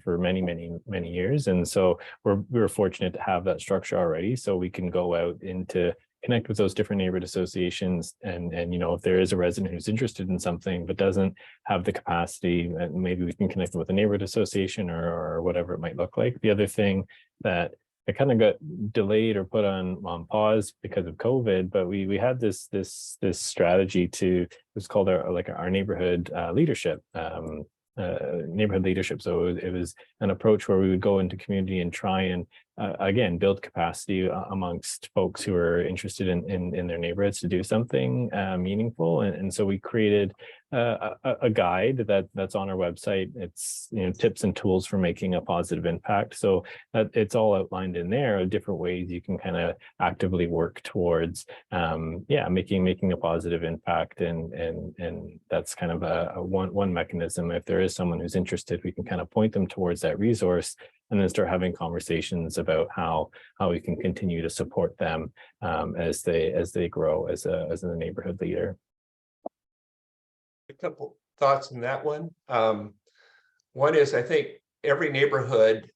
many years. And so we were fortunate to have that structure already, so we can go out into connect with those different neighborhood associations, and you know, if there is a resident who's interested in something but doesn't have the capacity, maybe we can connect with a neighborhood association or whatever it might look like. The other thing that it kind of got delayed or put on pause because of COVID, but we had this strategy it was called our neighborhood leadership. Neighborhood leadership. So it was an approach where we would go into community and try and again build capacity amongst folks who are interested in their neighborhoods to do something meaningful. And so we created a guide that's on our website. It's, you know, tips and tools for making a positive impact. So it's all outlined in there of different ways you can kind of actively work towards making a positive impact, and that's kind of a one mechanism. If there is someone who's interested, we can kind of point them towards that resource and then start having conversations about how we can continue to support them as they grow as a neighborhood leader. A couple thoughts on that one. One is, I think every neighborhood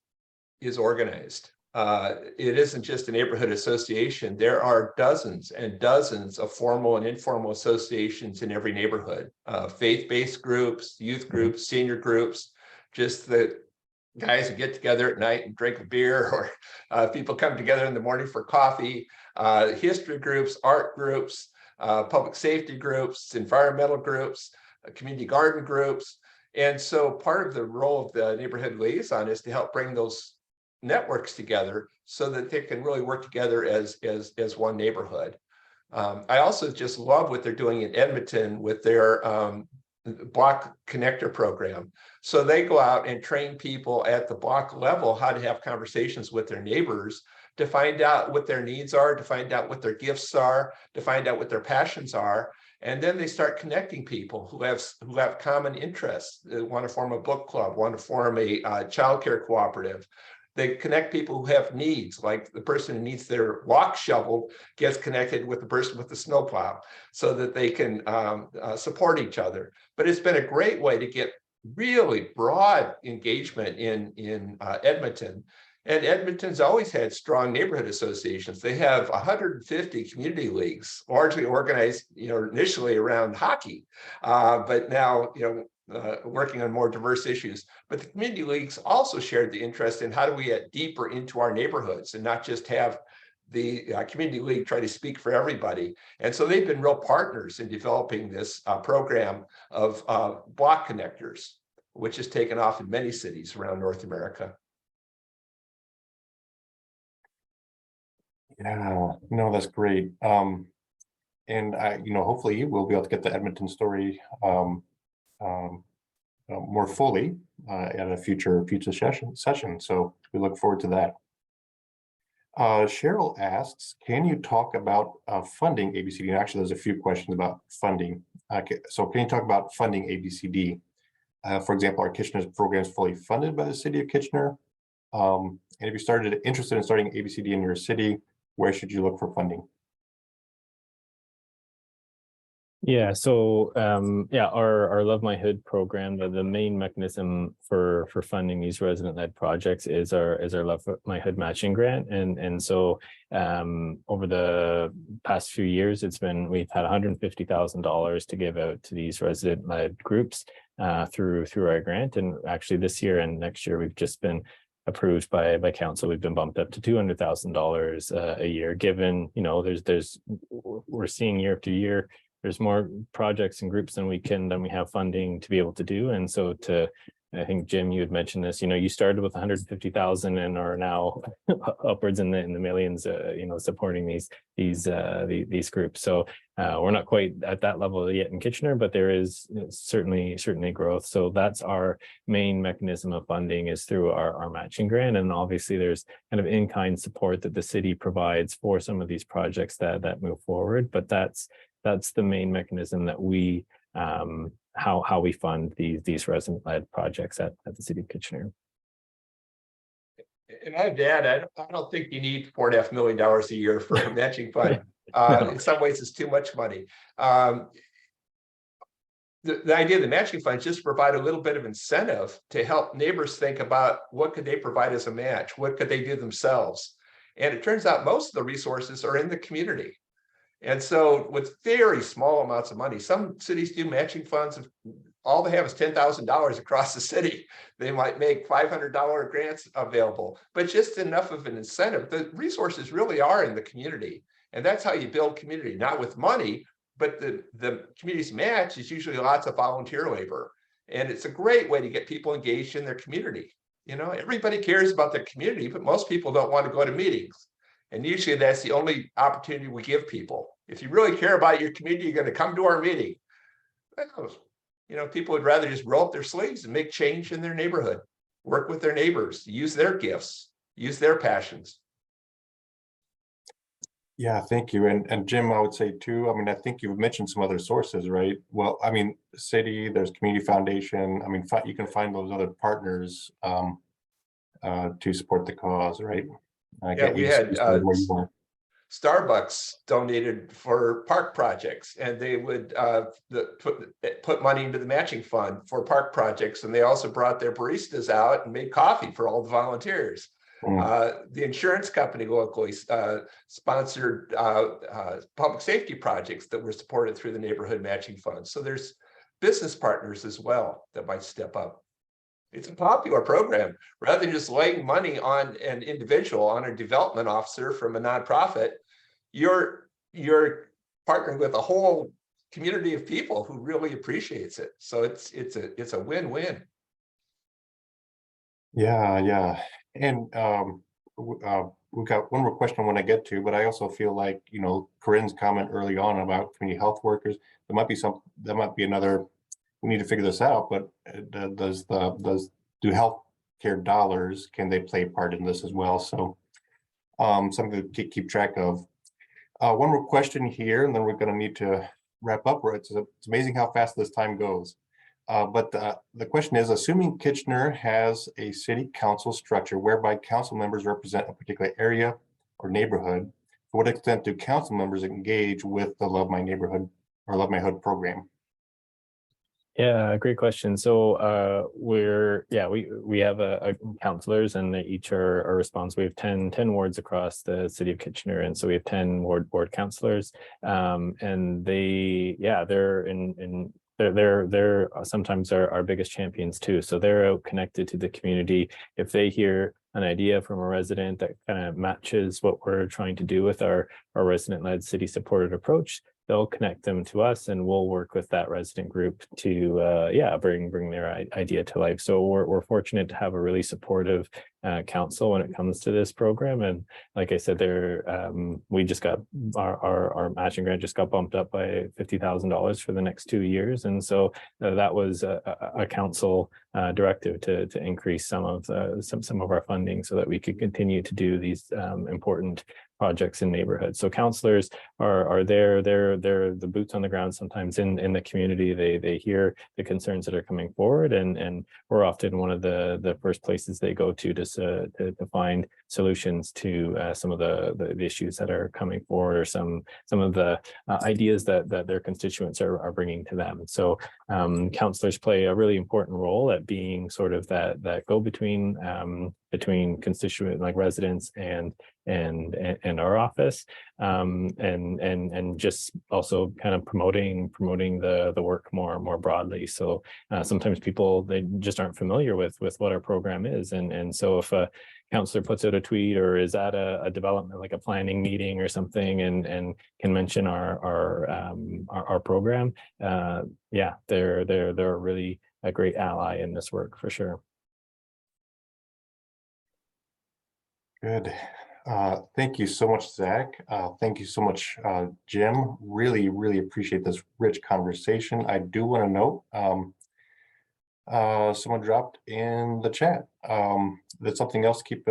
is organized. It isn't just a neighborhood association. There are dozens and dozens of formal and informal associations in every neighborhood. Faith-based groups, youth groups, senior groups, just the guys who get together at night and drink a beer, or people come together in the morning for coffee, history groups, art groups, public safety groups, environmental groups, community garden groups. And so part of the role of the neighborhood liaison is to help bring those networks together so that they can really work together as one neighborhood. I also just love what they're doing in Edmonton with their block connector program. So they go out and train people at the block level how to have conversations with their neighbors, to find out what their needs are, to find out what their gifts are, to find out what their passions are. And then they start connecting people who have common interests, want to form a book club, want to form a childcare cooperative. They connect people who have needs, like the person who needs their walk shoveled gets connected with the person with the snowplow, so that they can support each other. But it's been a great way to get really broad engagement in Edmonton. And Edmonton's always had strong neighborhood associations. They have 150 community leagues, largely organized, initially around hockey, but now, working on more diverse issues. But the community leagues also shared the interest in how do we get deeper into our neighborhoods and not just have the community league try to speak for everybody. And so they've been real partners in developing this program of block connectors, which has taken off in many cities around North America. Yeah, no, that's great. And hopefully we'll be able to get the Edmonton story more fully at a future session. So we look forward to that. Cheryl asks, can you talk about funding ABCD? And actually, there's a few questions about funding. So can you talk about funding ABCD? For example, are Kitchener's programs fully funded by the city of Kitchener? And if you interested in starting ABCD in your city, where should you look for funding? Yeah, so our Love My Hood program, the main mechanism for funding these resident-led projects is our Love My Hood matching grant, and so over the past few years, we've had $150,000 to give out to these resident-led groups through our grant, and actually this year and next year we've just been approved by council. We've been bumped up to $200,000 a year. Given we're seeing year after year, there's more projects and groups than we have funding to be able to do. And so I think, Jim, you had mentioned this, you started with 150,000 and are now upwards in the millions, supporting these groups. So we're not quite at that level yet in Kitchener, but there is certainly growth. So that's our main mechanism of funding, is through our matching grant. And obviously there's kind of in-kind support that the city provides for some of these projects that move forward. But that's the main mechanism that we how we fund these resident-led projects at the city of Kitchener. And I'd add, I don't think you need $4.5 million a year for a matching fund. In some ways, it's too much money. The idea of the matching fund is just to provide a little bit of incentive to help neighbors think about what could they provide as a match, what could they do themselves. And it turns out most of the resources are in the community. And so with very small amounts of money, some cities do matching funds. All they have is $10,000 across the city. They might make $500 grants available, but just enough of an incentive. The resources really are in the community. And that's how you build community, not with money, but the community's match is usually lots of volunteer labor. And it's a great way to get people engaged in their community. Everybody cares about their community, but most people don't want to go to meetings. And usually that's the only opportunity we give people. If you really care about your community, you're going to come to our meeting. People would rather just roll up their sleeves and make change in their neighborhood, work with their neighbors, use their gifts, use their passions. Yeah, thank you. And Jim, I would say too, I think you've mentioned some other sources, right? Well, city, there's community foundation. You can find those other partners to support the cause, right? We had Starbucks donated for park projects, and they would put money into the matching fund for park projects. And they also brought their baristas out and made coffee for all the volunteers. The insurance company locally sponsored public safety projects that were supported through the neighborhood matching fund. So there's business partners as well that might step up. It's a popular program. Rather than just laying money on an individual, on a development officer from a nonprofit, you're partnering with a whole community of people who really appreciates it. So it's a win-win. Yeah. And we've got one more question I want to get to, but I also feel like, Corinne's comment early on about community health workers, there might be another we need to figure this out, but do healthcare dollars, can they play a part in this as well? So something to keep track of. One more question here, and then we're going to need to wrap up. It's amazing how fast this time goes. But the question is, assuming Kitchener has a city council structure whereby council members represent a particular area or neighborhood, to what extent do council members engage with the Love My Neighborhood or Love My Hood program? Yeah, great question. So we have a counselors, and they each are responsible. We have 10 wards across the city of Kitchener, and so we have 10 ward counselors, and they're sometimes our biggest champions too. So they're out connected to the community. If they hear an idea from a resident that kind of matches what we're trying to do with our resident-led city supported approach, they'll connect them to us, and we'll work with that resident group to bring their idea to life. So we're fortunate to have a really supportive council when it comes to this program. And like I said, we just got our matching grant just got bumped up by $50,000 for the next 2 years, and so that was a council directive to increase some of our funding so that we could continue to do these important projects in neighborhoods. So counselors are there. They're the boots on the ground sometimes in the community. They hear the concerns that are coming forward, and we're often one of the first places they go to find solutions to some of the issues that are coming forward, or some of the ideas that their constituents are bringing to them. So counselors play a really important role at being sort of that go between constituent, like residents and our office, and just also kind of promoting the work more broadly. So sometimes people, they just aren't familiar with what our program is, and so if a counselor puts out a tweet or is at a development, like a planning meeting or something, and can mention our program, they're really a great ally in this work for sure. Good. Thank you so much, Zach. Thank you so much, Jim. Really appreciate this rich conversation. I do want to note, someone dropped in the chat. That's something else to keep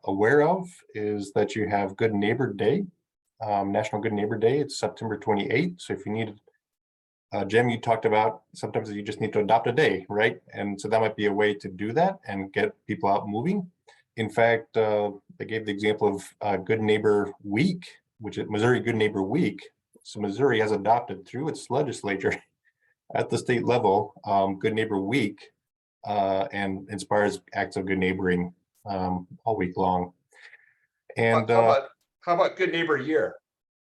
aware of, is that you have Good Neighbor Day, National Good Neighbor Day. It's September 28th. So if you need, Jim, you talked about sometimes you just need to adopt a day, right? And so that might be a way to do that and get people out moving. In fact, they gave the example of Good Neighbor Week, which is Missouri Good Neighbor Week. So Missouri has adopted through its legislature at the state level, Good Neighbor Week, and inspires acts of good neighboring all week long. And how about Good Neighbor Year?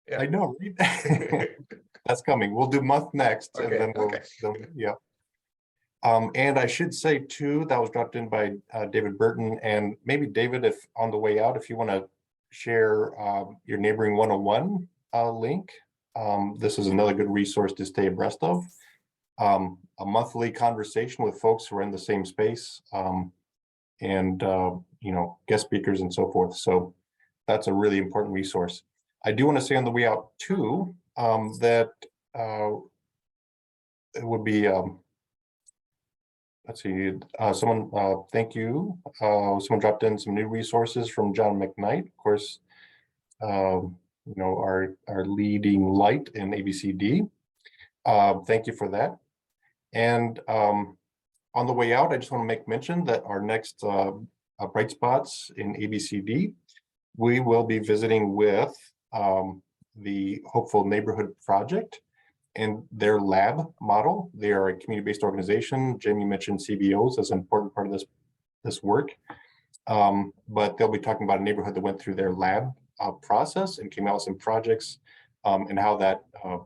Yeah. I know, right? That's coming. We'll do month next, Okay, and then yeah. And I should say too, that was dropped in by David Burton, and maybe David, if on the way out, if you want to share your Neighboring 101 link, this is another good resource to stay abreast of. A monthly conversation with folks who are in the same space, and guest speakers and so forth. So that's a really important resource. I do want to say on the way out too, that it would be let's see, thank you. Someone dropped in some new resources from John McKnight, of course, our leading light in ABCD. Thank you for that. And on the way out, I just want to make mention that our next Bright Spots in ABCD, we will be visiting with the Hopeful Neighborhood Project and their lab model. They are a community-based organization. Jim, you mentioned CBOs as an important part of this work, but they'll be talking about a neighborhood that went through their lab process and came out with some projects, and how that a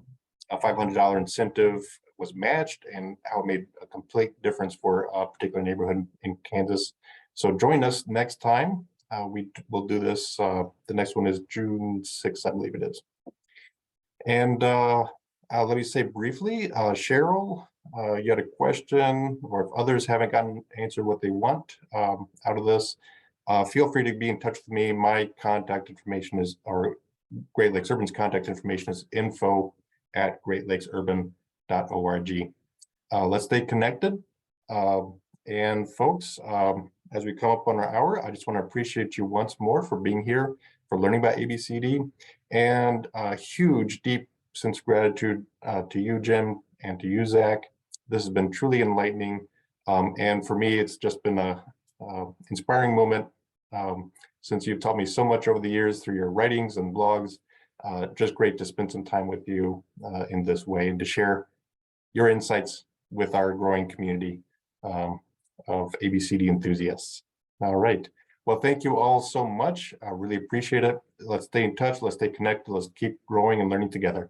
$500 incentive was matched and how it made a complete difference for a particular neighborhood in Kansas. So join us next time. We will do this. The next one is June 6th, I believe it is. And let me say briefly, Cheryl, you had a question, or if others haven't gotten answered what they want out of this, feel free to be in touch with me. My contact information is, or Great Lakes Urban's contact information is info@greatlakеsurban.org. let's stay connected. And folks, as we come up on our hour, I just want to appreciate you once more for being here, for learning about ABCD, and a huge, deep sense of gratitude to you, Jim, and to you, Zach. This has been truly enlightening. And for me, it's just been a inspiring moment since you've taught me so much over the years through your writings and blogs. Just great to spend some time with you in this way and to share your insights with our growing community of ABCD enthusiasts. All right. Well, thank you all so much. I really appreciate it. Let's stay in touch. Let's stay connected. Let's keep growing and learning together.